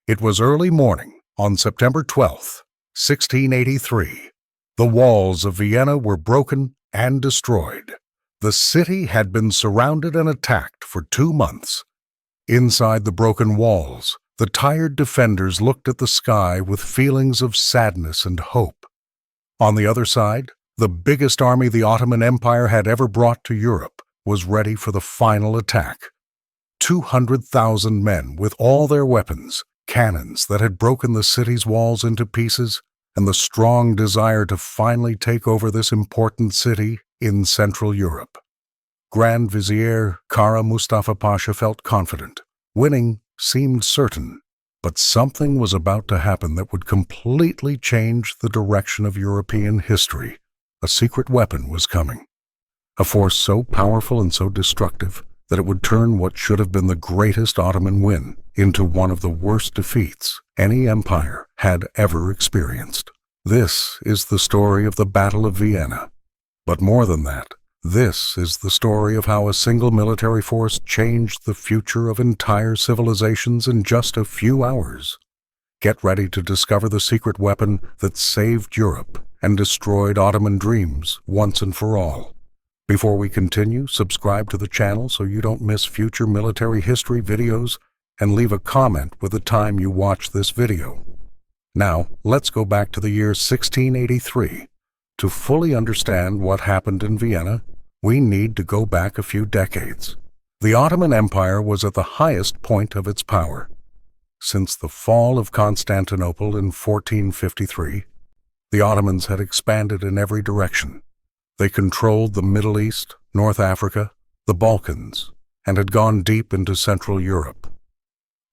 It was early morning on September 12th, 1683. The walls of Vienna were broken and destroyed. The city had been surrounded and attacked for 2 months. Inside the broken walls, the tired defenders looked at the sky with feelings of sadness and hope. On the other side, the biggest army the Ottoman Empire had ever brought to Europe was ready for the final attack. 200,000 men with all their weapons, cannons that had broken the city's walls into pieces, and the strong desire to finally take over this important city in Central Europe. Grand Vizier Kara Mustafa Pasha felt confident. Winning seemed certain, but something was about to happen that would completely change the direction of European history. A secret weapon was coming, a force so powerful and so destructive that it would turn what should have been the greatest Ottoman win into one of the worst defeats any empire had ever experienced. This is the story of the Battle of Vienna. But more than that, this is the story of how a single military force changed the future of entire civilizations in just a few hours. Get ready to discover the secret weapon that saved Europe and destroyed Ottoman dreams once and for all. Before we continue, subscribe to the channel so you don't miss future military history videos, and leave a comment with the time you watch this video. Now, let's go back to the year 1683. To fully understand what happened in Vienna, we need to go back a few decades. The Ottoman Empire was at the highest point of its power. Since the fall of Constantinople in 1453, the Ottomans had expanded in every direction. They controlled the Middle East, North Africa, the Balkans, and had gone deep into Central Europe.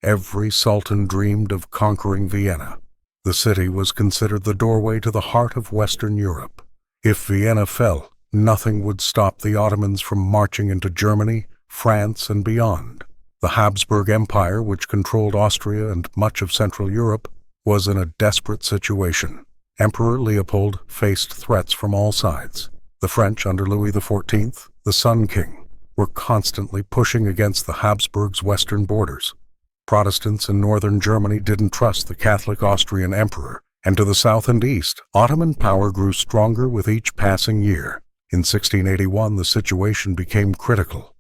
Every sultan dreamed of conquering Vienna. The city was considered the doorway to the heart of Western Europe. If Vienna fell, nothing would stop the Ottomans from marching into Germany, France, and beyond. The Habsburg Empire, which controlled Austria and much of Central Europe, was in a desperate situation. Emperor Leopold faced threats from all sides. The French under Louis XIV, the Sun King, were constantly pushing against the Habsburgs' western borders. Protestants in northern Germany didn't trust the Catholic Austrian emperor, and to the south and east, Ottoman power grew stronger with each passing year. In 1681, the situation became critical.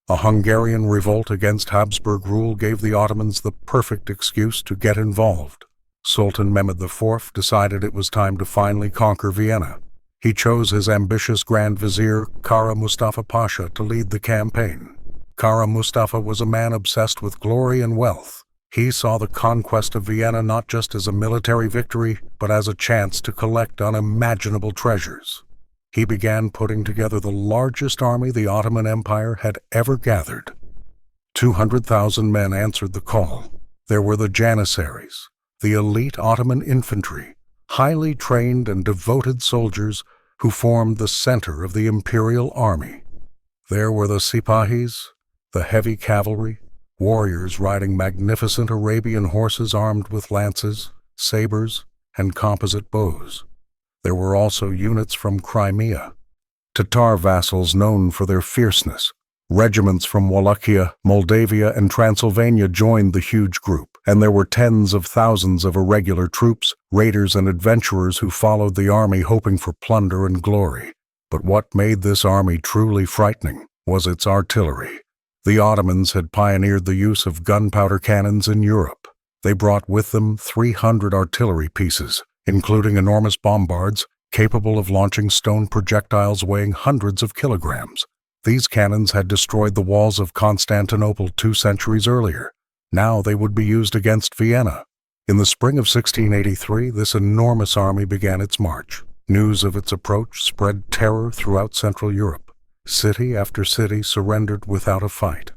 A Hungarian revolt against Habsburg rule gave the Ottomans the perfect excuse to get involved. Sultan Mehmed IV decided it was time to finally conquer Vienna. He chose his ambitious Grand Vizier Kara Mustafa Pasha to lead the campaign. Kara Mustafa was a man obsessed with glory and wealth. He saw the conquest of Vienna not just as a military victory, but as a chance to collect unimaginable treasures. He began putting together the largest army the Ottoman Empire had ever gathered. 200,000 men answered the call. There were the Janissaries, the elite Ottoman infantry, highly trained and devoted soldiers who formed the center of the imperial army. There were the Sipahis, the heavy cavalry, warriors riding magnificent Arabian horses armed with lances, sabers, and composite bows. There were also units from Crimea, Tatar vassals known for their fierceness. Regiments from Wallachia, Moldavia, and Transylvania joined the huge group, and there were tens of thousands of irregular troops, raiders, and adventurers who followed the army hoping for plunder and glory. But what made this army truly frightening was its artillery. The Ottomans had pioneered the use of gunpowder cannons in Europe. They brought with them 300 artillery pieces, including enormous bombards capable of launching stone projectiles weighing hundreds of kilograms. These cannons had destroyed the walls of Constantinople 2 centuries earlier. Now they would be used against Vienna. In the spring of 1683, this enormous army began its march. News of its approach spread terror throughout Central Europe. City after city surrendered without a fight.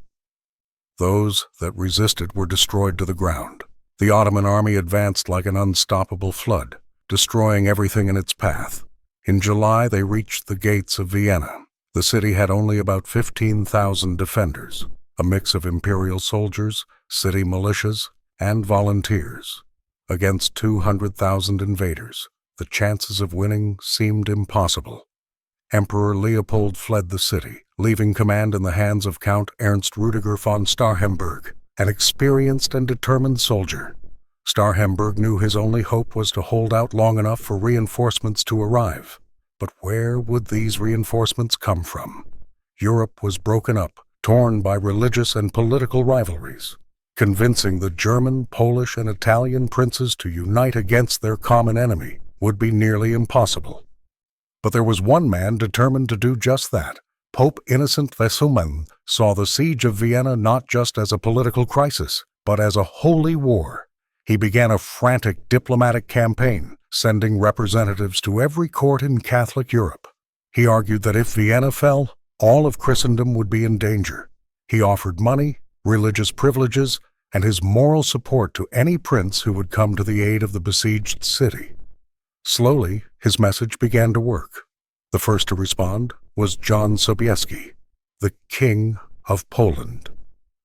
Those that resisted were destroyed to the ground. The Ottoman army advanced like an unstoppable flood, destroying everything in its path. In July, they reached the gates of Vienna. The city had only about 15,000 defenders, a mix of imperial soldiers, city militias, and volunteers. Against 200,000 invaders, the chances of winning seemed impossible. Emperor Leopold fled the city, leaving command in the hands of Count Ernst Rüdiger von Starhemberg. an experienced and determined soldier. Starhemberg knew his only hope was to hold out long enough for reinforcements to arrive. But where would these reinforcements come from? Europe was broken up, torn by religious and political rivalries. Convincing the German, Polish, and Italian princes to unite against their common enemy would be nearly impossible. But there was one man determined to do just that. Pope Innocent XI saw the siege of Vienna not just as a political crisis, but as a holy war. He began a frantic diplomatic campaign, sending representatives to every court in Catholic Europe. He argued that if Vienna fell, all of Christendom would be in danger. He offered money, religious privileges, and his moral support to any prince who would come to the aid of the besieged city. Slowly, his message began to work. The first to respond was John Sobieski, the King of Poland.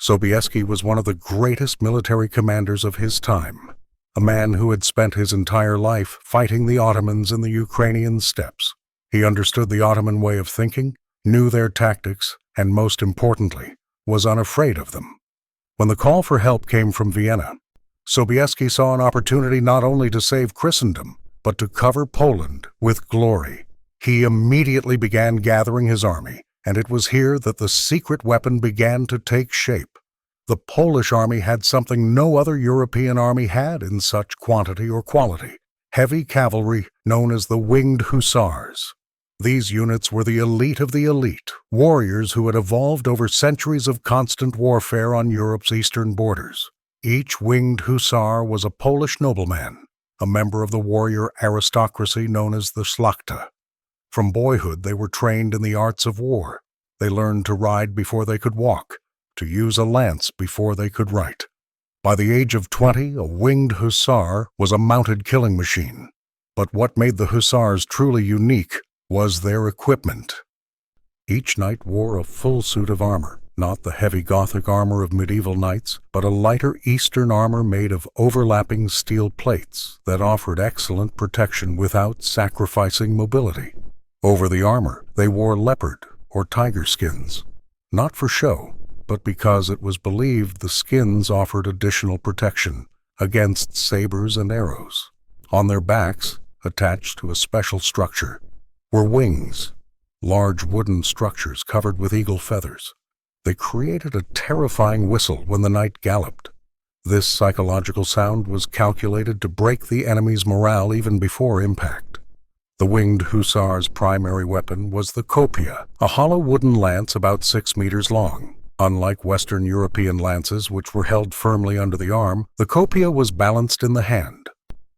Sobieski was one of the greatest military commanders of his time, a man who had spent his entire life fighting the Ottomans in the Ukrainian steppes. He understood the Ottoman way of thinking, knew their tactics, and most importantly, was unafraid of them. When the call for help came from Vienna, Sobieski saw an opportunity not only to save Christendom, but to cover Poland with glory. He immediately began gathering his army, and it was here that the secret weapon began to take shape. The Polish army had something no other European army had in such quantity or quality: heavy cavalry known as the Winged Hussars. These units were the elite of the elite, warriors who had evolved over centuries of constant warfare on Europe's eastern borders. Each Winged Hussar was a Polish nobleman, a member of the warrior aristocracy known as the Szlachta. From boyhood, they were trained in the arts of war. They learned to ride before they could walk, to use a lance before they could write. By the age of 20, a Winged Hussar was a mounted killing machine. But what made the Hussars truly unique was their equipment. Each knight wore a full suit of armor, not the heavy Gothic armor of medieval knights, but a lighter Eastern armor made of overlapping steel plates that offered excellent protection without sacrificing mobility. Over the armor, they wore leopard or tiger skins, not for show, but because it was believed the skins offered additional protection against sabers and arrows. On their backs, attached to a special structure, were wings, large wooden structures covered with eagle feathers. They created a terrifying whistle when the knight galloped. This psychological sound was calculated to break the enemy's morale even before impact. The Winged Hussar's primary weapon was the copia, a hollow wooden lance about 6 meters long. Unlike Western European lances, which were held firmly under the arm, the copia was balanced in the hand,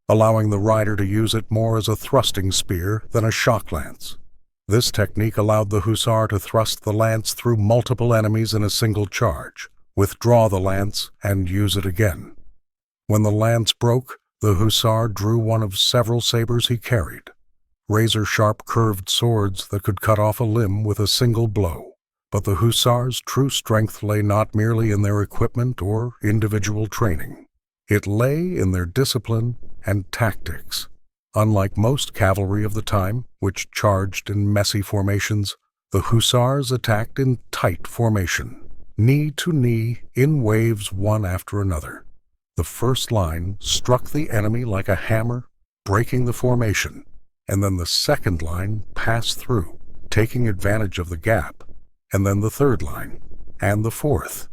allowing the rider to use it more as a thrusting spear than a shock lance. This technique allowed the hussar to thrust the lance through multiple enemies in a single charge, withdraw the lance, and use it again. When the lance broke, the hussar drew one of several sabers he carried, razor-sharp curved swords that could cut off a limb with a single blow. But the hussars' true strength lay not merely in their equipment or individual training. It lay in their discipline and tactics. Unlike most cavalry of the time, which charged in messy formations, the hussars attacked in tight formation, knee to knee, in waves one after another. The first line struck the enemy like a hammer, breaking the formation, and then the second line passed through, taking advantage of the gap, and then the third line, and the fourth.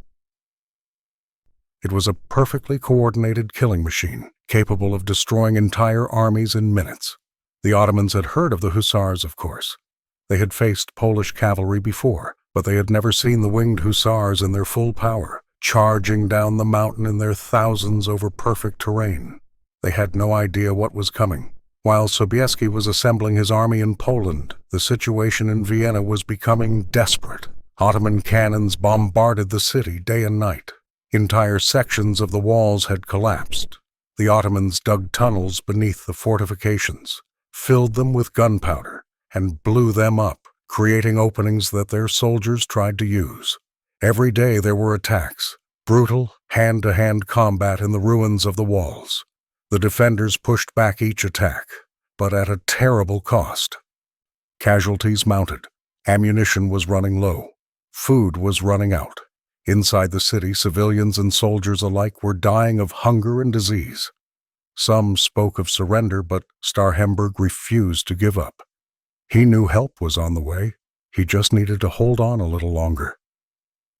It was a perfectly coordinated killing machine, capable of destroying entire armies in minutes. The Ottomans had heard of the hussars, of course. They had faced Polish cavalry before, but they had never seen the Winged Hussars in their full power, charging down the mountain in their thousands over perfect terrain. They had no idea what was coming. While Sobieski was assembling his army in Poland, the situation in Vienna was becoming desperate. Ottoman cannons bombarded the city day and night. Entire sections of the walls had collapsed. The Ottomans dug tunnels beneath the fortifications, filled them with gunpowder, and blew them up, creating openings that their soldiers tried to use. Every day there were attacks, brutal, hand-to-hand combat in the ruins of the walls. The defenders pushed back each attack, but at a terrible cost. Casualties mounted. Ammunition was running low. Food was running out. Inside the city, civilians and soldiers alike were dying of hunger and disease. Some spoke of surrender, but Starhemberg refused to give up. He knew help was on the way. He just needed to hold on a little longer.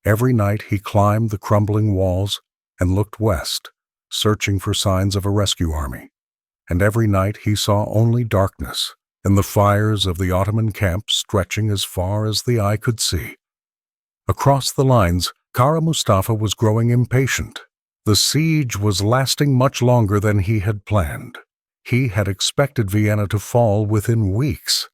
Every night he climbed the crumbling walls and looked west, searching for signs of a rescue army. And every night he saw only darkness and the fires of the Ottoman camp stretching as far as the eye could see. Across the lines, Kara Mustafa was growing impatient. The siege was lasting much longer than he had planned. He had expected Vienna to fall within weeks.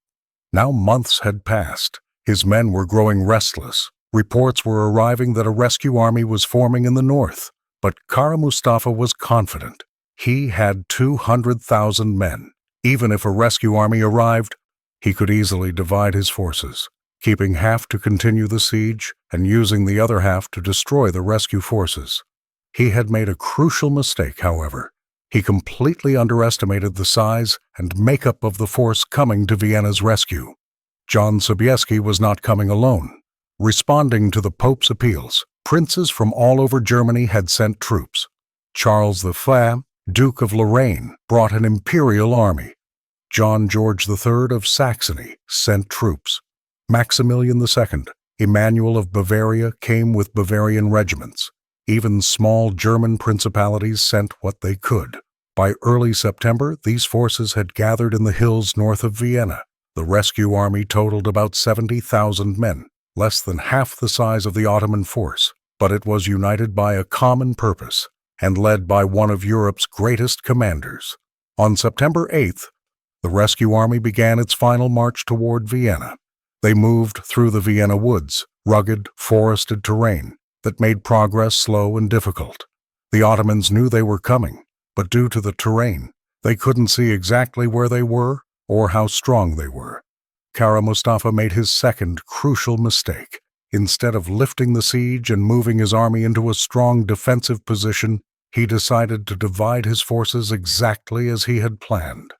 Now months had passed. His men were growing restless. Reports were arriving that a rescue army was forming in the north. But Kara Mustafa was confident. He had 200,000 men. Even if a rescue army arrived, he could easily divide his forces, keeping half to continue the siege and using the other half to destroy the rescue forces. He had made a crucial mistake, however. He completely underestimated the size and makeup of the force coming to Vienna's rescue. John Sobieski was not coming alone. Responding to the Pope's appeals, princes from all over Germany had sent troops. Charles V, Duke of Lorraine, brought an imperial army. John George III of Saxony sent troops. Maximilian II, Emmanuel of Bavaria, came with Bavarian regiments. Even small German principalities sent what they could. By early September, these forces had gathered in the hills north of Vienna. The rescue army totaled about 70,000 men, less than half the size of the Ottoman force, but it was united by a common purpose and led by one of Europe's greatest commanders. On September 8th, the rescue army began its final march toward Vienna. They moved through the Vienna woods, rugged, forested terrain that made progress slow and difficult. The Ottomans knew they were coming, but due to the terrain, they couldn't see exactly where they were or how strong they were. Kara Mustafa made his second crucial mistake. Instead of lifting the siege and moving his army into a strong defensive position, he decided to divide his forces exactly as he had planned.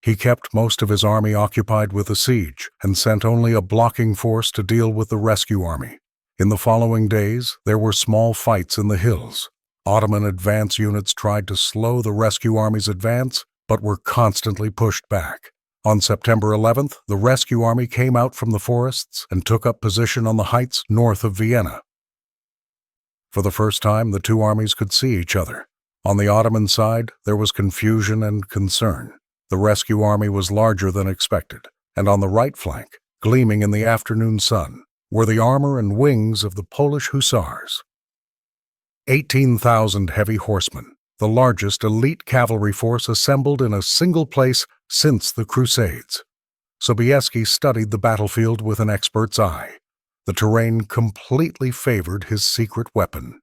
He kept most of his army occupied with the siege and sent only a blocking force to deal with the rescue army. In the following days, there were small fights in the hills. Ottoman advance units tried to slow the rescue army's advance, but were constantly pushed back. On September 11th, the rescue army came out from the forests and took up position on the heights north of Vienna. For the first time, the two armies could see each other. On the Ottoman side, there was confusion and concern. The rescue army was larger than expected, and on the right flank, gleaming in the afternoon sun, were the armor and wings of the Polish Hussars. 18,000 heavy horsemen, the largest elite cavalry force assembled in a single place since the Crusades. Sobieski studied the battlefield with an expert's eye. The terrain completely favored his secret weapon.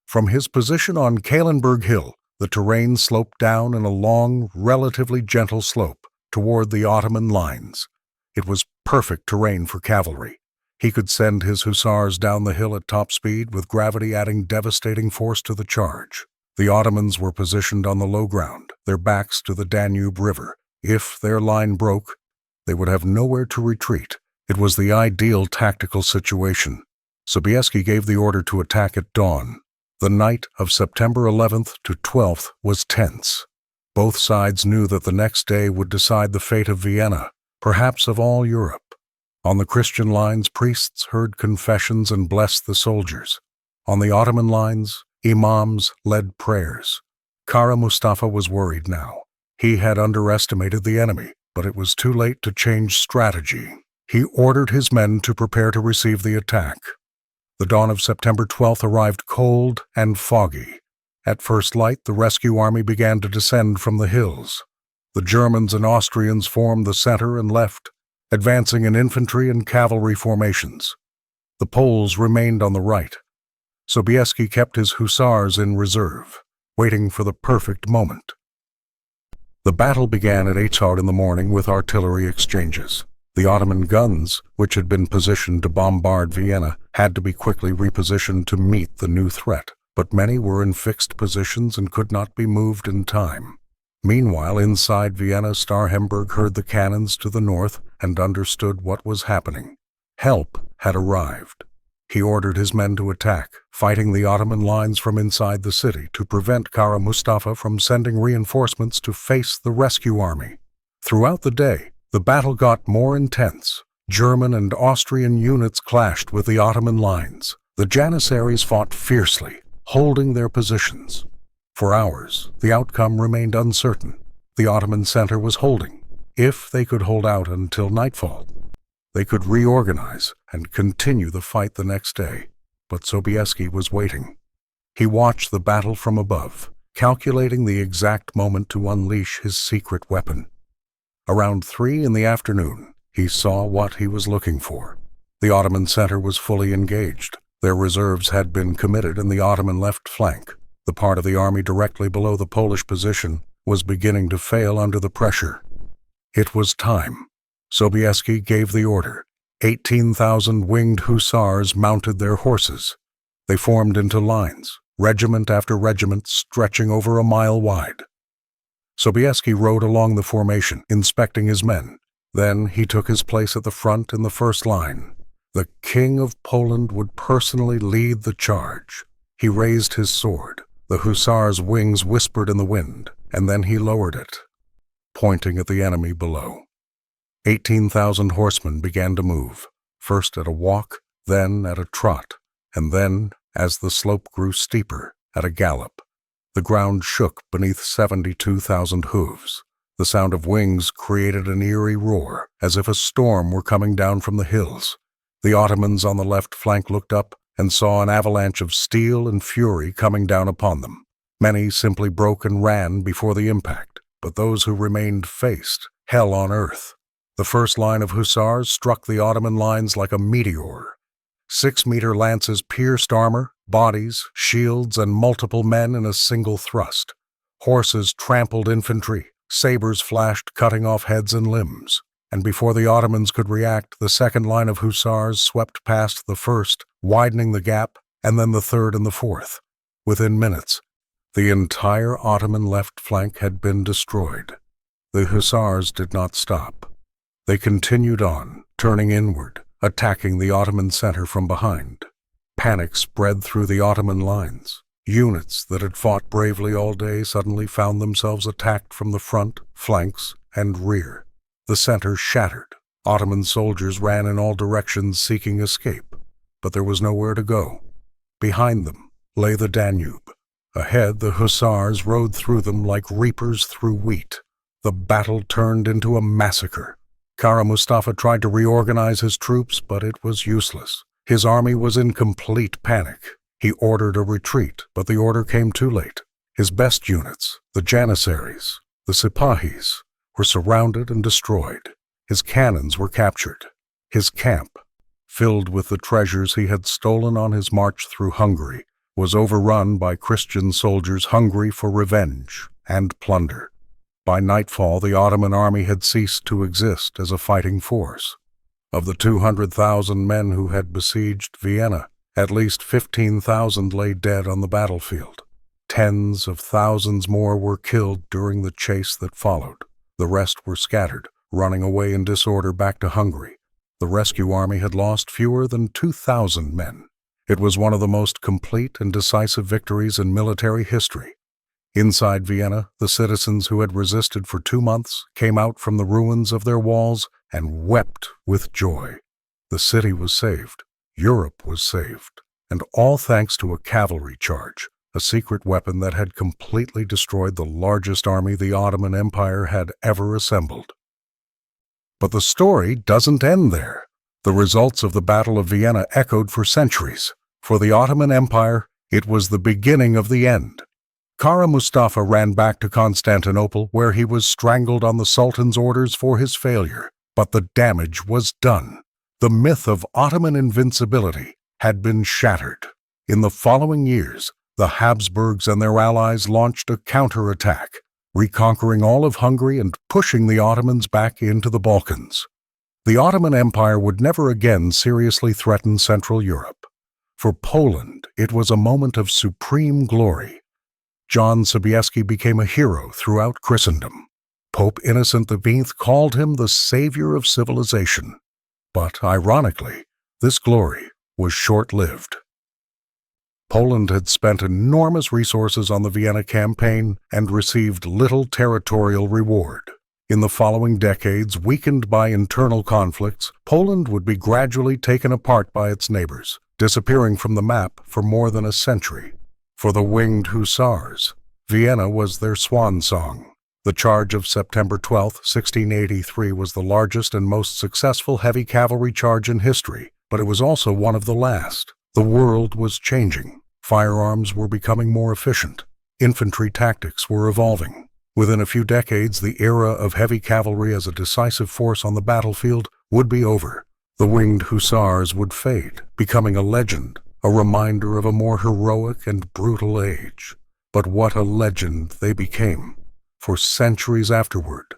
From his position on Kahlenberg Hill, the terrain sloped down in a long, relatively gentle slope toward the Ottoman lines. It was perfect terrain for cavalry. He could send his hussars down the hill at top speed, with gravity adding devastating force to the charge. The Ottomans were positioned on the low ground, their backs to the Danube River. If their line broke, they would have nowhere to retreat. It was the ideal tactical situation. Sobieski gave the order to attack at dawn. The night of September 11th to 12th was tense. Both sides knew that the next day would decide the fate of Vienna, perhaps of all Europe. On the Christian lines, priests heard confessions and blessed the soldiers. On the Ottoman lines, imams led prayers. Kara Mustafa was worried now. He had underestimated the enemy, but it was too late to change strategy. He ordered his men to prepare to receive the attack. The dawn of September 12th arrived cold and foggy. At first light, the rescue army began to descend from the hills. The Germans and Austrians formed the center and left, advancing in infantry and cavalry formations. The Poles remained on the right. Sobieski kept his hussars in reserve, waiting for the perfect moment. The battle began at 8 in the morning with artillery exchanges. The Ottoman guns, which had been positioned to bombard Vienna, had to be quickly repositioned to meet the new threat, but many were in fixed positions and could not be moved in time. Meanwhile, inside Vienna, Starhemberg heard the cannons to the north and understood what was happening. Help had arrived. He ordered his men to attack, fighting the Ottoman lines from inside the city to prevent Kara Mustafa from sending reinforcements to face the rescue army. Throughout the day, the battle got more intense. German and Austrian units clashed with the Ottoman lines. The Janissaries fought fiercely, holding their positions. For hours, the outcome remained uncertain. The Ottoman center was holding. If they could hold out until nightfall, they could reorganize and continue the fight the next day. But Sobieski was waiting. He watched the battle from above, calculating the exact moment to unleash his secret weapon. Around 3 in the afternoon, he saw what he was looking for. The Ottoman center was fully engaged. Their reserves had been committed in the Ottoman left flank. The part of the army directly below the Polish position was beginning to fail under the pressure. It was time. Sobieski gave the order. 18,000 winged hussars mounted their horses. They formed into lines, regiment after regiment stretching over a mile wide. Sobieski rode along the formation, inspecting his men. Then he took his place at the front in the first line. The King of Poland would personally lead the charge. He raised his sword. The hussars' wings whispered in the wind, and then he lowered it, pointing at the enemy below. 18,000 horsemen began to move, first at a walk, then at a trot, and then, as the slope grew steeper, at a gallop. The ground shook beneath 72,000 hooves. The sound of wings created an eerie roar, as if a storm were coming down from the hills. The Ottomans on the left flank looked up and saw an avalanche of steel and fury coming down upon them. Many simply broke and ran before the impact, but those who remained faced hell on earth. The first line of hussars struck the Ottoman lines like a meteor. 6-meter lances pierced armor, bodies, shields, and multiple men in a single thrust. Horses trampled infantry, sabers flashed, cutting off heads and limbs. And before the Ottomans could react, the second line of hussars swept past the first, widening the gap, and then the third and the fourth. Within minutes, the entire Ottoman left flank had been destroyed. The hussars did not stop. They continued on, turning inward, attacking the Ottoman center from behind. Panic spread through the Ottoman lines. Units that had fought bravely all day suddenly found themselves attacked from the front, flanks, and rear. The center shattered. Ottoman soldiers ran in all directions seeking escape, but there was nowhere to go. Behind them lay the Danube. Ahead, the hussars rode through them like reapers through wheat. The battle turned into a massacre. Kara Mustafa tried to reorganize his troops, but it was useless. His army was in complete panic. He ordered a retreat, but the order came too late. His best units, the Janissaries, the Sipahis, were surrounded and destroyed. His cannons were captured. His camp, filled with the treasures he had stolen on his march through Hungary, was overrun by Christian soldiers hungry for revenge and plunder. By nightfall, the Ottoman army had ceased to exist as a fighting force. Of the 200,000 men who had besieged Vienna, at least 15,000 lay dead on the battlefield. Tens of thousands more were killed during the chase that followed. The rest were scattered, running away in disorder back to Hungary. The rescue army had lost fewer than 2,000 men. It was one of the most complete and decisive victories in military history. Inside Vienna, the citizens who had resisted for 2 months came out from the ruins of their walls and wept with joy. The city was saved. Europe was saved. And all thanks to a cavalry charge, a secret weapon that had completely destroyed the largest army the Ottoman Empire had ever assembled. But the story doesn't end there. The results of the Battle of Vienna echoed for centuries. For the Ottoman Empire, it was the beginning of the end. Kara Mustafa ran back to Constantinople, where he was strangled on the Sultan's orders for his failure. But the damage was done. The myth of Ottoman invincibility had been shattered. In the following years, the Habsburgs and their allies launched a counterattack, reconquering all of Hungary and pushing the Ottomans back into the Balkans. The Ottoman Empire would never again seriously threaten Central Europe. For Poland, it was a moment of supreme glory. John Sobieski became a hero throughout Christendom. Pope Innocent V called him the savior of civilization. But ironically, this glory was short-lived. Poland had spent enormous resources on the Vienna campaign and received little territorial reward. In the following decades, weakened by internal conflicts, Poland would be gradually taken apart by its neighbors, disappearing from the map for more than a century. For the Winged Hussars, Vienna was their swan song. The charge of September 12, 1683 was the largest and most successful heavy cavalry charge in history, but it was also one of the last. The world was changing. Firearms were becoming more efficient. Infantry tactics were evolving. Within a few decades, the era of heavy cavalry as a decisive force on the battlefield would be over. The Winged Hussars would fade, becoming a legend, a reminder of a more heroic and brutal age. But what a legend they became. For centuries afterward,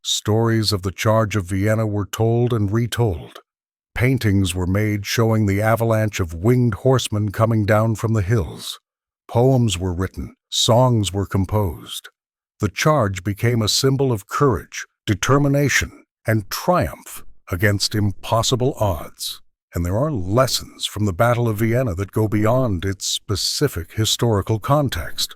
stories of the Charge of Vienna were told and retold. Paintings were made showing the avalanche of winged horsemen coming down from the hills. Poems were written, songs were composed. The charge became a symbol of courage, determination, and triumph against impossible odds. And there are lessons from the Battle of Vienna that go beyond its specific historical context.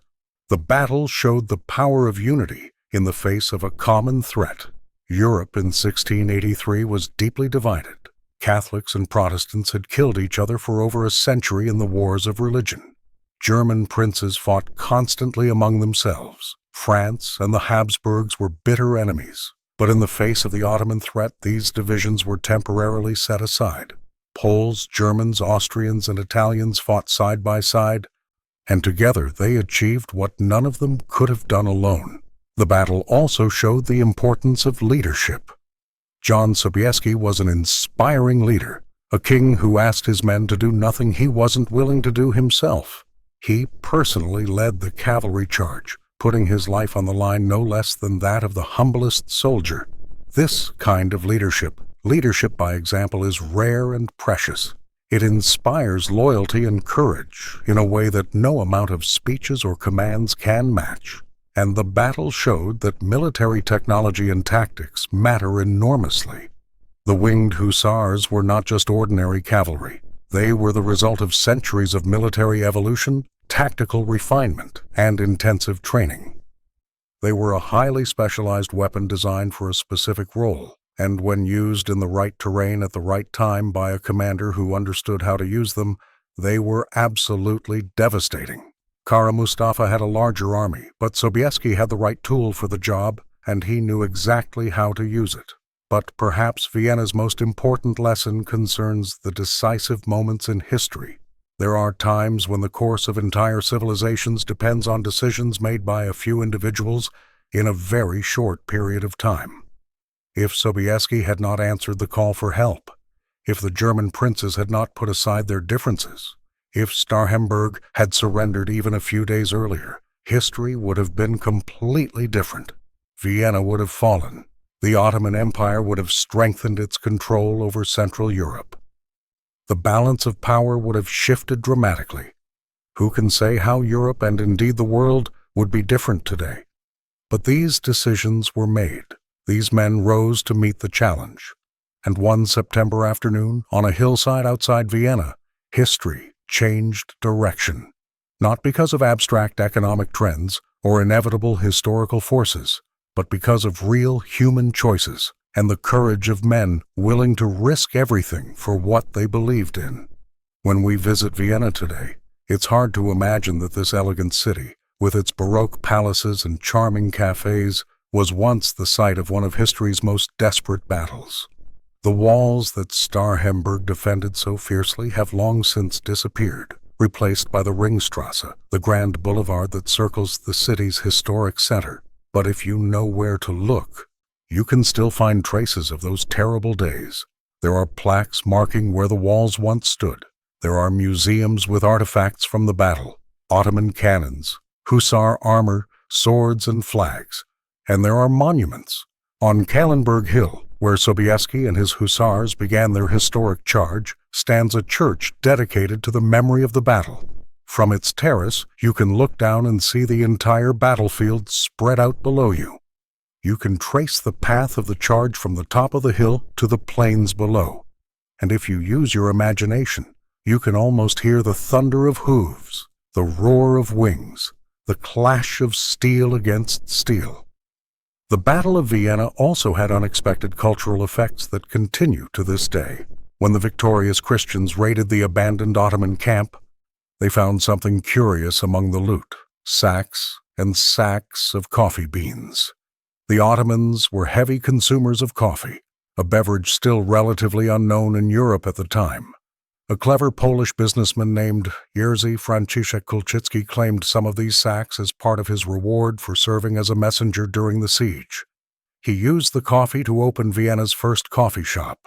The battle showed the power of unity in the face of a common threat. Europe in 1683 was deeply divided. Catholics and Protestants had killed each other for over a century in the wars of religion. German princes fought constantly among themselves. France and the Habsburgs were bitter enemies. But in the face of the Ottoman threat, these divisions were temporarily set aside. Poles, Germans, Austrians, and Italians fought side by side, and together they achieved what none of them could have done alone. The battle also showed the importance of leadership. John Sobieski was an inspiring leader, a king who asked his men to do nothing he wasn't willing to do himself. He personally led the cavalry charge, putting his life on the line no less than that of the humblest soldier. This kind of leadership by example, is rare and precious. It inspires loyalty and courage in a way that no amount of speeches or commands can match. And the battle showed that military technology and tactics matter enormously. The Winged Hussars were not just ordinary cavalry. They were the result of centuries of military evolution, tactical refinement, and intensive training. They were a highly specialized weapon designed for a specific role, and when used in the right terrain at the right time by a commander who understood how to use them, they were absolutely devastating. Kara Mustafa had a larger army, but Sobieski had the right tool for the job, and he knew exactly how to use it. But perhaps Vienna's most important lesson concerns the decisive moments in history. There are times when the course of entire civilizations depends on decisions made by a few individuals in a very short period of time. If Sobieski had not answered the call for help, if the German princes had not put aside their differences, if Starhemberg had surrendered even a few days earlier, history would have been completely different. Vienna would have fallen. The Ottoman Empire would have strengthened its control over Central Europe. The balance of power would have shifted dramatically. Who can say how Europe and indeed the world would be different today? But these decisions were made. These men rose to meet the challenge. And one September afternoon, on a hillside outside Vienna, history changed direction. Not because of abstract economic trends or inevitable historical forces, but because of real human choices and the courage of men willing to risk everything for what they believed in. When we visit Vienna today, it's hard to imagine that this elegant city, with its Baroque palaces and charming cafes, was once the site of one of history's most desperate battles. The walls that Starhemberg defended so fiercely have long since disappeared, replaced by the Ringstrasse, the grand boulevard that circles the city's historic center. But if you know where to look, you can still find traces of those terrible days. There are plaques marking where the walls once stood. There are museums with artifacts from the battle, Ottoman cannons, hussar armor, swords, and flags. And there are monuments. On Kahlenberg Hill, where Sobieski and his hussars began their historic charge, stands a church dedicated to the memory of the battle. From its terrace, you can look down and see the entire battlefield spread out below you. You can trace the path of the charge from the top of the hill to the plains below. And if you use your imagination, You can almost hear the thunder of hooves, the roar of wings, the clash of steel against steel. The Battle of Vienna also had unexpected cultural effects that continue to this day. When the victorious Christians raided the abandoned Ottoman camp, they found something curious among the loot: sacks and sacks of coffee beans. The Ottomans were heavy consumers of coffee, a beverage still relatively unknown in Europe at the time. A clever Polish businessman named Jerzy Franciszek Kulczycki claimed some of these sacks as part of his reward for serving as a messenger during the siege. He used the coffee to open Vienna's first coffee shop.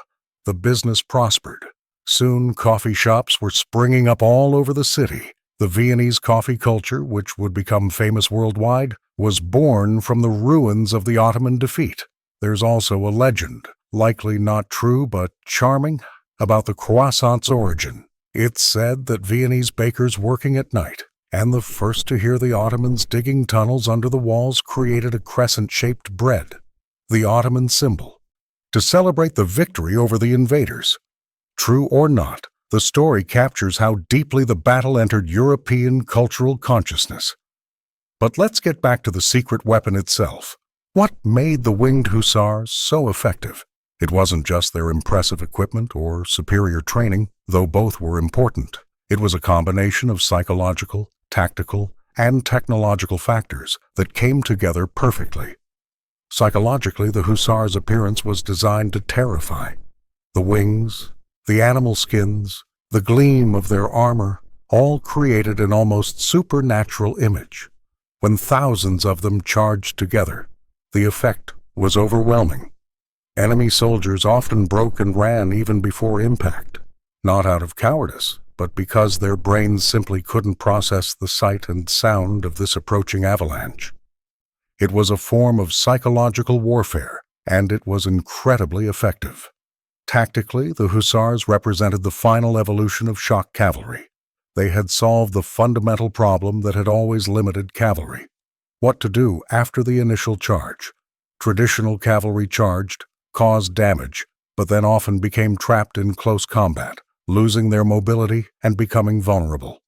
The business prospered. Soon, coffee shops were springing up all over the city. The Viennese coffee culture, which would become famous worldwide, was born from the ruins of the Ottoman defeat. There's also a legend, likely not true but charming, about the croissant's origin. It's said that Viennese bakers working at night, and the first to hear the Ottomans digging tunnels under the walls, created a crescent-shaped bread, the Ottoman symbol, to celebrate the victory over the invaders. True or not, the story captures how deeply the battle entered European cultural consciousness. But let's get back to the secret weapon itself. What made the Winged Hussars so effective? It wasn't just their impressive equipment or superior training, though both were important. It was a combination of psychological, tactical, and technological factors that came together perfectly. Psychologically, the Hussars' appearance was designed to terrify. The wings, the animal skins, the gleam of their armor, all created an almost supernatural image. When thousands of them charged together, the effect was overwhelming. Enemy soldiers often broke and ran even before impact, not out of cowardice, but because their brains simply couldn't process the sight and sound of this approaching avalanche. It was a form of psychological warfare, and it was incredibly effective. Tactically, the Hussars represented the final evolution of shock cavalry. They had solved the fundamental problem that had always limited cavalry: what to do after the initial charge. Traditional cavalry charged, caused damage, but then often became trapped in close combat, losing their mobility and becoming vulnerable.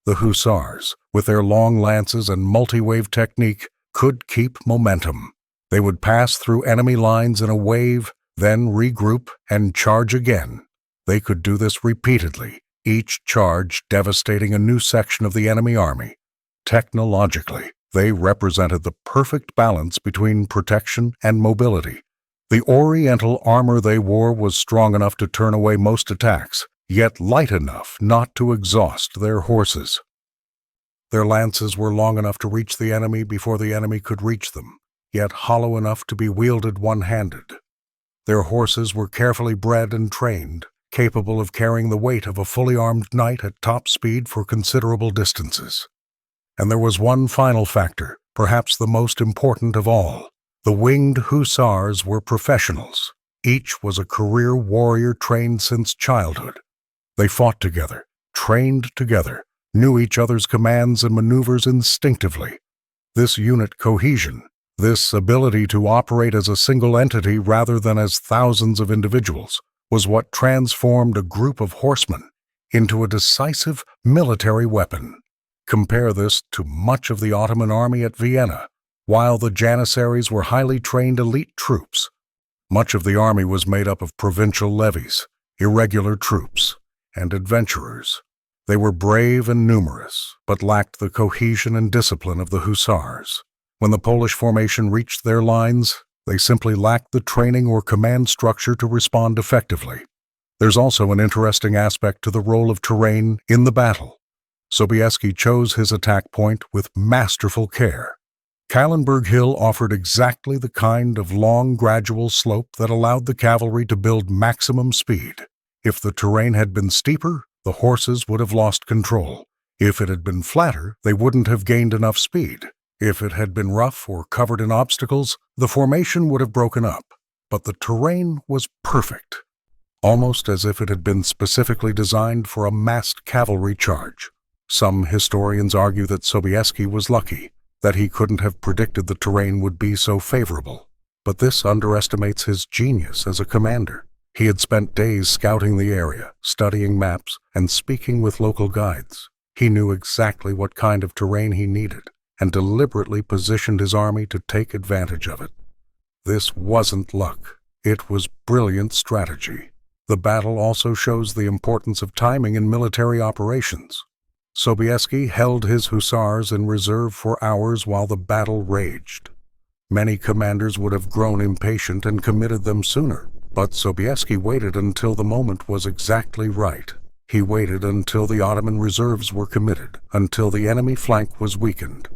The Hussars, with their long lances and multi-wave technique, could keep momentum. They would pass through enemy lines in a wave, then regroup and charge again. They could do this repeatedly, each charge devastating a new section of the enemy army. Technologically, they represented the perfect balance between protection and mobility. The Oriental armor they wore was strong enough to turn away most attacks, yet light enough not to exhaust their horses. Their lances were long enough to reach the enemy before the enemy could reach them, yet hollow enough to be wielded one-handed. Their horses were carefully bred and trained, capable of carrying the weight of a fully armed knight at top speed for considerable distances. And there was one final factor, perhaps the most important of all. The Winged Hussars were professionals. Each was a career warrior trained since childhood. They fought together, trained together, knew each other's commands and maneuvers instinctively. This unit cohesion, this ability to operate as a single entity rather than as thousands of individuals, was what transformed a group of horsemen into a decisive military weapon. Compare this to much of the Ottoman army at Vienna. While the Janissaries were highly trained elite troops, much of the army was made up of provincial levies, irregular troops, and adventurers. They were brave and numerous, but lacked the cohesion and discipline of the Hussars. When the Polish formation reached their lines, they simply lacked the training or command structure to respond effectively. There's also an interesting aspect to the role of terrain in the battle. Sobieski chose his attack point with masterful care. Kahlenberg Hill offered exactly the kind of long, gradual slope that allowed the cavalry to build maximum speed. If the terrain had been steeper, the horses would have lost control. If it had been flatter, they wouldn't have gained enough speed. If it had been rough or covered in obstacles, the formation would have broken up. But the terrain was perfect, almost as if it had been specifically designed for a massed cavalry charge. Some historians argue that Sobieski was lucky, that he couldn't have predicted the terrain would be so favorable. But this underestimates his genius as a commander. He had spent days scouting the area, studying maps, and speaking with local guides. He knew exactly what kind of terrain he needed, and deliberately positioned his army to take advantage of it. This wasn't luck. It was brilliant strategy. The battle also shows the importance of timing in military operations. Sobieski held his hussars in reserve for hours while the battle raged. Many commanders would have grown impatient and committed them sooner, but Sobieski waited until the moment was exactly right. He waited until the Ottoman reserves were committed, until the enemy flank was weakened,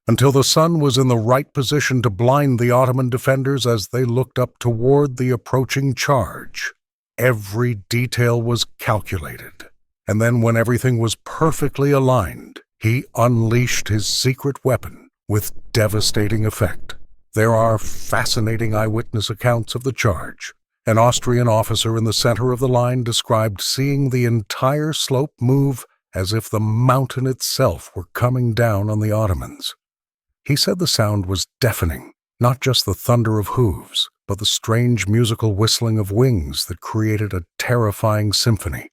until the sun was in the right position to blind the Ottoman defenders as they looked up toward the approaching charge. Every detail was calculated, and then when everything was perfectly aligned, he unleashed his secret weapon with devastating effect. There are fascinating eyewitness accounts of the charge. An Austrian officer in the center of the line described seeing the entire slope move as if the mountain itself were coming down on the Ottomans. He said the sound was deafening, not just the thunder of hooves, but the strange musical whistling of wings that created a terrifying symphony.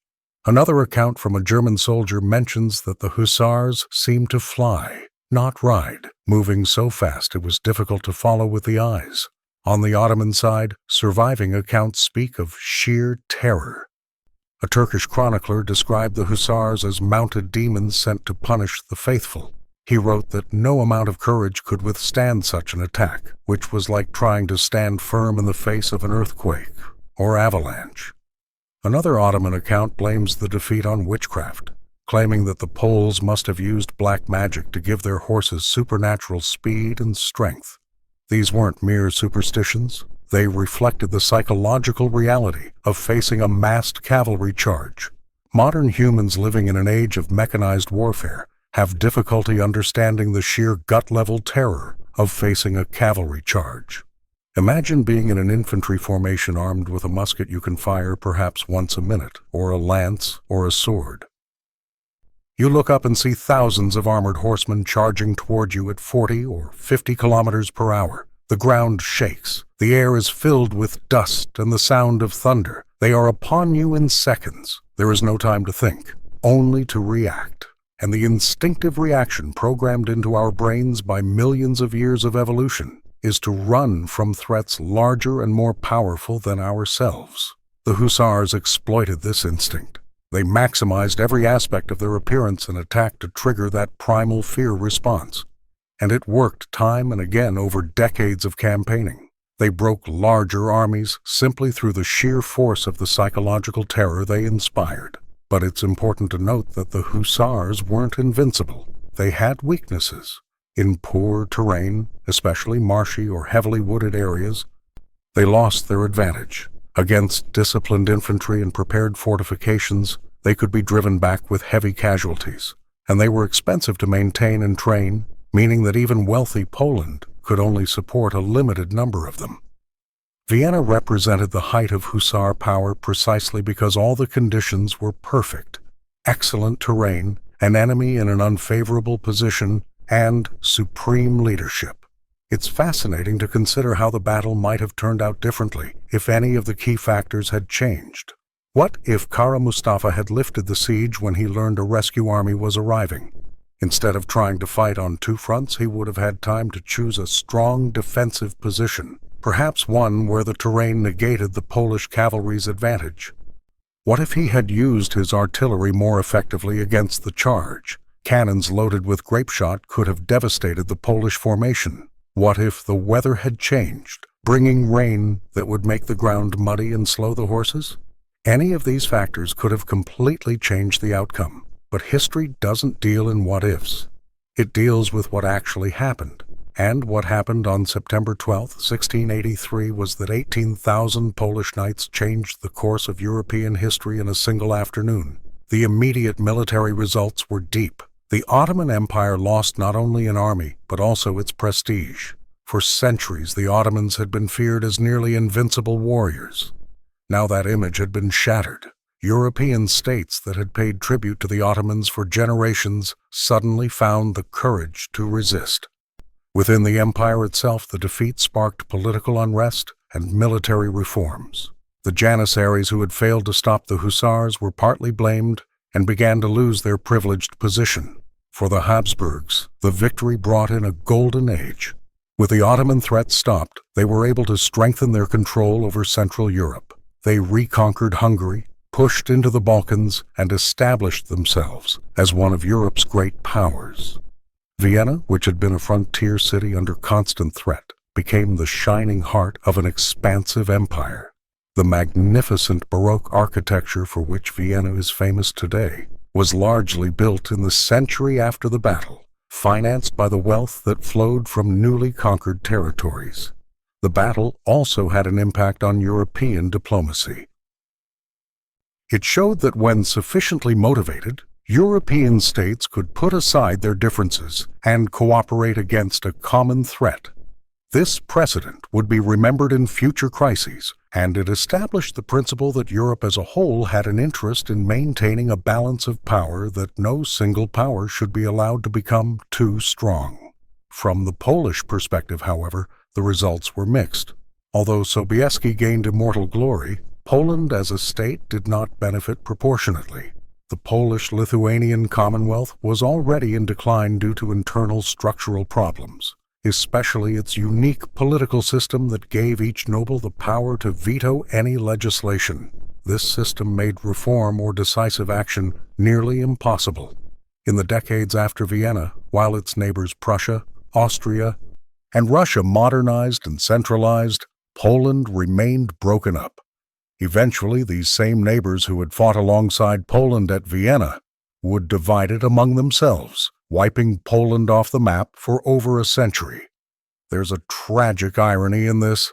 Another account from a German soldier mentions that the hussars seemed to fly, not ride, moving so fast it was difficult to follow with the eyes. On the Ottoman side, surviving accounts speak of sheer terror. A Turkish chronicler described the hussars as mounted demons sent to punish the faithful. He wrote that no amount of courage could withstand such an attack, which was like trying to stand firm in the face of an earthquake or avalanche. Another Ottoman account blames the defeat on witchcraft, claiming that the Poles must have used black magic to give their horses supernatural speed and strength. These weren't mere superstitions. They reflected the psychological reality of facing a massed cavalry charge. Modern humans living in an age of mechanized warfare have difficulty understanding the sheer gut-level terror of facing a cavalry charge. Imagine being in an infantry formation armed with a musket you can fire perhaps once a minute, or a lance, or a sword. You look up and see thousands of armored horsemen charging toward you at 40 or 50 kilometers per hour. The ground shakes. The air is filled with dust and the sound of thunder. They are upon you in seconds. There is no time to think, only to react. And the instinctive reaction programmed into our brains by millions of years of evolution is to run from threats larger and more powerful than ourselves. The hussars exploited this instinct. They maximized every aspect of their appearance and attack to trigger that primal fear response. And it worked time and again over decades of campaigning. They broke larger armies simply through the sheer force of the psychological terror they inspired. But it's important to note that the hussars weren't invincible. They had weaknesses. In poor terrain, especially marshy or heavily wooded areas, they lost their advantage. Against disciplined infantry and prepared fortifications, they could be driven back with heavy casualties, and they were expensive to maintain and train, meaning that even wealthy Poland could only support a limited number of them. Vienna represented the height of hussar power precisely because all the conditions were perfect: excellent terrain, an enemy in an unfavorable position, and supreme leadership. It's fascinating to consider how the battle might have turned out differently if any of the key factors had changed. What if Kara Mustafa had lifted the siege when he learned a rescue army was arriving? Instead of trying to fight on two fronts, he would have had time to choose a strong defensive position, perhaps one where the terrain negated the Polish cavalry's advantage. What if he had used his artillery more effectively against the charge? Cannons loaded with grapeshot could have devastated the Polish formation. What if the weather had changed, bringing rain that would make the ground muddy and slow the horses? Any of these factors could have completely changed the outcome. But history doesn't deal in what-ifs. It deals with what actually happened. And what happened on September 12, 1683 was that 18,000 Polish knights changed the course of European history in a single afternoon. The immediate military results were deep. The Ottoman Empire lost not only an army, but also its prestige. For centuries, the Ottomans had been feared as nearly invincible warriors. Now that image had been shattered. European states that had paid tribute to the Ottomans for generations suddenly found the courage to resist. Within the empire itself, the defeat sparked political unrest and military reforms. The Janissaries who had failed to stop the Hussars were partly blamed and began to lose their privileged position. For the Habsburgs, the victory brought in a golden age. With the Ottoman threat stopped, they were able to strengthen their control over Central Europe. They reconquered Hungary, pushed into the Balkans, and established themselves as one of Europe's great powers. Vienna, which had been a frontier city under constant threat, became the shining heart of an expansive empire. The magnificent Baroque architecture for which Vienna is famous today was largely built in the century after the battle, financed by the wealth that flowed from newly conquered territories. The battle also had an impact on European diplomacy. It showed that when sufficiently motivated, European states could put aside their differences and cooperate against a common threat. This precedent would be remembered in future crises, and it established the principle that Europe as a whole had an interest in maintaining a balance of power, that no single power should be allowed to become too strong. From the Polish perspective, however, the results were mixed. Although Sobieski gained immortal glory, Poland as a state did not benefit proportionately. The Polish-Lithuanian Commonwealth was already in decline due to internal structural problems, especially its unique political system that gave each noble the power to veto any legislation. This system made reform or decisive action nearly impossible. In the decades after Vienna, while its neighbors Prussia, Austria, and Russia modernized and centralized, Poland remained broken up. Eventually, these same neighbors who had fought alongside Poland at Vienna would divide it among themselves, wiping Poland off the map for over a century. There's a tragic irony in this.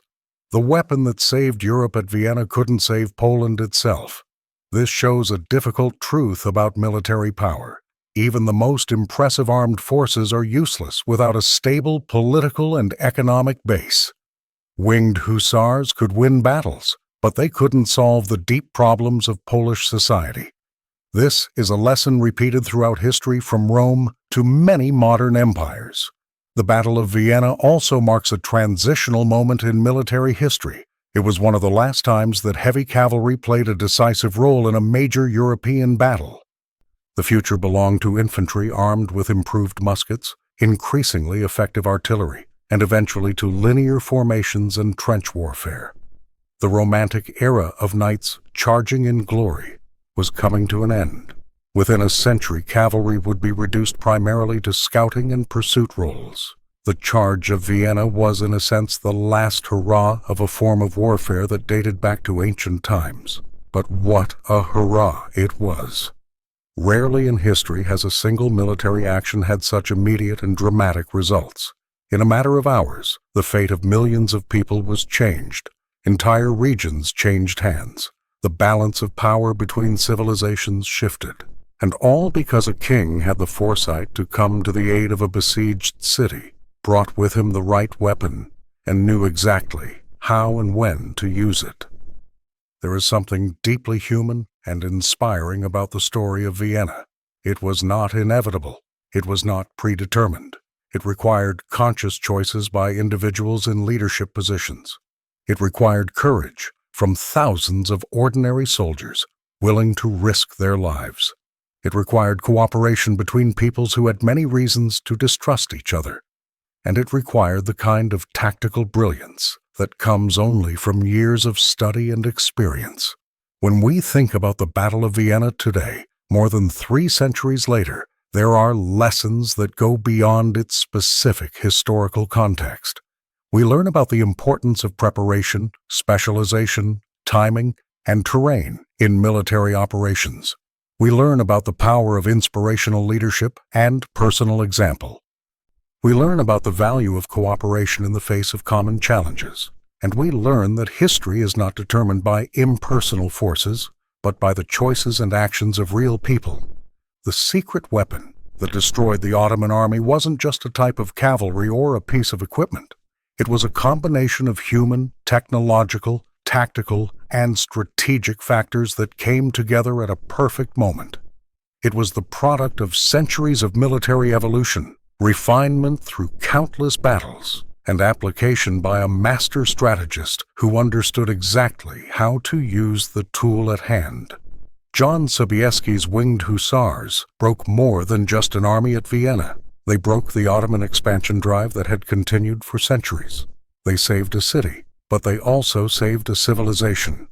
The weapon that saved Europe at Vienna couldn't save Poland itself. This shows a difficult truth about military power. Even the most impressive armed forces are useless without a stable political and economic base. Winged Hussars could win battles, but they couldn't solve the deep problems of Polish society. This is a lesson repeated throughout history from Rome to many modern empires. The Battle of Vienna also marks a transitional moment in military history. It was one of the last times that heavy cavalry played a decisive role in a major European battle. The future belonged to infantry armed with improved muskets, increasingly effective artillery, and eventually to linear formations and trench warfare. The romantic era of knights charging in glory was coming to an end. Within a century, cavalry would be reduced primarily to scouting and pursuit roles. The Charge of Vienna was, in a sense, the last hurrah of a form of warfare that dated back to ancient times. But what a hurrah it was! Rarely in history has a single military action had such immediate and dramatic results. In a matter of hours, the fate of millions of people was changed. Entire regions changed hands. The balance of power between civilizations shifted. And all because a king had the foresight to come to the aid of a besieged city, brought with him the right weapon, and knew exactly how and when to use it. There is something deeply human and inspiring about the story of Vienna. It was not inevitable. It was not predetermined. It required conscious choices by individuals in leadership positions. It required courage from thousands of ordinary soldiers willing to risk their lives. It required cooperation between peoples who had many reasons to distrust each other. And it required the kind of tactical brilliance that comes only from years of study and experience. When we think about the Battle of Vienna today, more than 3 centuries later, there are lessons that go beyond its specific historical context. We learn about the importance of preparation, specialization, timing, and terrain in military operations. We learn about the power of inspirational leadership and personal example. We learn about the value of cooperation in the face of common challenges. And we learn that history is not determined by impersonal forces, but by the choices and actions of real people. The secret weapon that destroyed the Ottoman army wasn't just a type of cavalry or a piece of equipment. It was a combination of human, technological, tactical, and strategic factors that came together at a perfect moment. It was the product of centuries of military evolution, refinement through countless battles, and application by a master strategist who understood exactly how to use the tool at hand. John Sobieski's Winged Hussars broke more than just an army at Vienna. They broke the Ottoman expansion drive that had continued for centuries. They saved a city, but they also saved a civilization.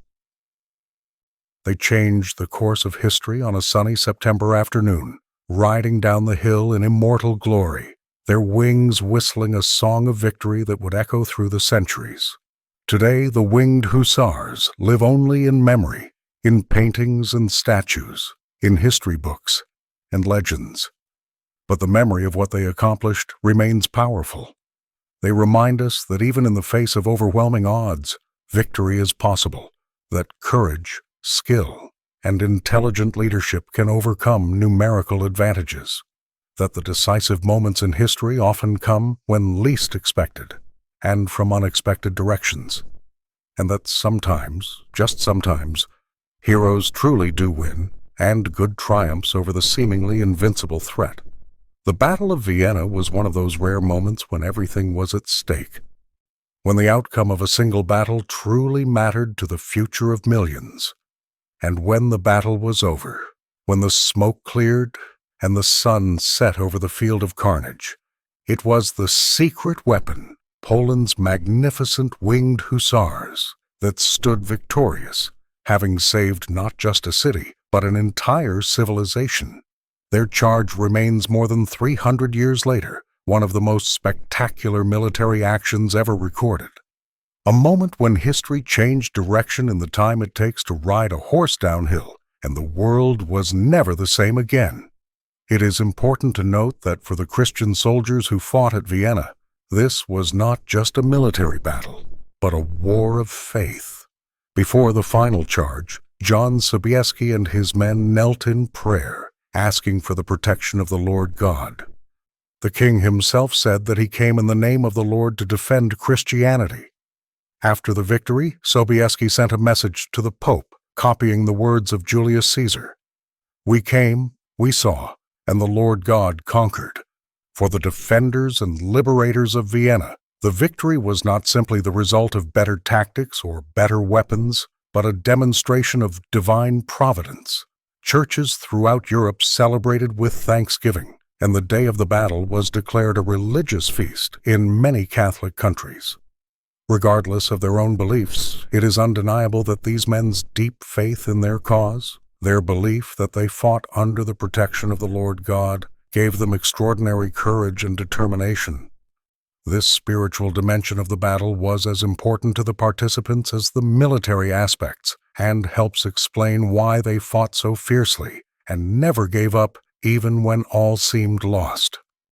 They changed the course of history on a sunny September afternoon, riding down the hill in immortal glory, their wings whistling a song of victory that would echo through the centuries. Today, the Winged Hussars live only in memory, in paintings and statues, in history books and legends. But the memory of what they accomplished remains powerful. They remind us that even in the face of overwhelming odds, victory is possible, that courage, skill, and intelligent leadership can overcome numerical advantages, that the decisive moments in history often come when least expected and from unexpected directions, and that sometimes, just sometimes, heroes truly do win and good triumphs over the seemingly invincible threat. The Battle of Vienna was one of those rare moments when everything was at stake, when the outcome of a single battle truly mattered to the future of millions. And when the battle was over, when the smoke cleared and the sun set over the field of carnage, it was the secret weapon, Poland's magnificent Winged Hussars, that stood victorious, having saved not just a city, but an entire civilization. Their charge remains more than 300 years later, one of the most spectacular military actions ever recorded. A moment when history changed direction in the time it takes to ride a horse downhill, and the world was never the same again. It is important to note that for the Christian soldiers who fought at Vienna, this was not just a military battle, but a war of faith. Before the final charge, John Sobieski and his men knelt in prayer, asking for the protection of the Lord God. The king himself said that he came in the name of the Lord to defend Christianity. After the victory, Sobieski sent a message to the Pope, copying the words of Julius Caesar. "We came, we saw, and the Lord God conquered." For the defenders and liberators of Vienna, the victory was not simply the result of better tactics or better weapons, but a demonstration of divine providence. Churches throughout Europe celebrated with thanksgiving, and the day of the battle was declared a religious feast in many Catholic countries. Regardless of their own beliefs, it is undeniable that these men's deep faith in their cause, their belief that they fought under the protection of the Lord God, gave them extraordinary courage and determination. This spiritual dimension of the battle was as important to the participants as the military aspects, and helps explain why they fought so fiercely and never gave up even when all seemed lost.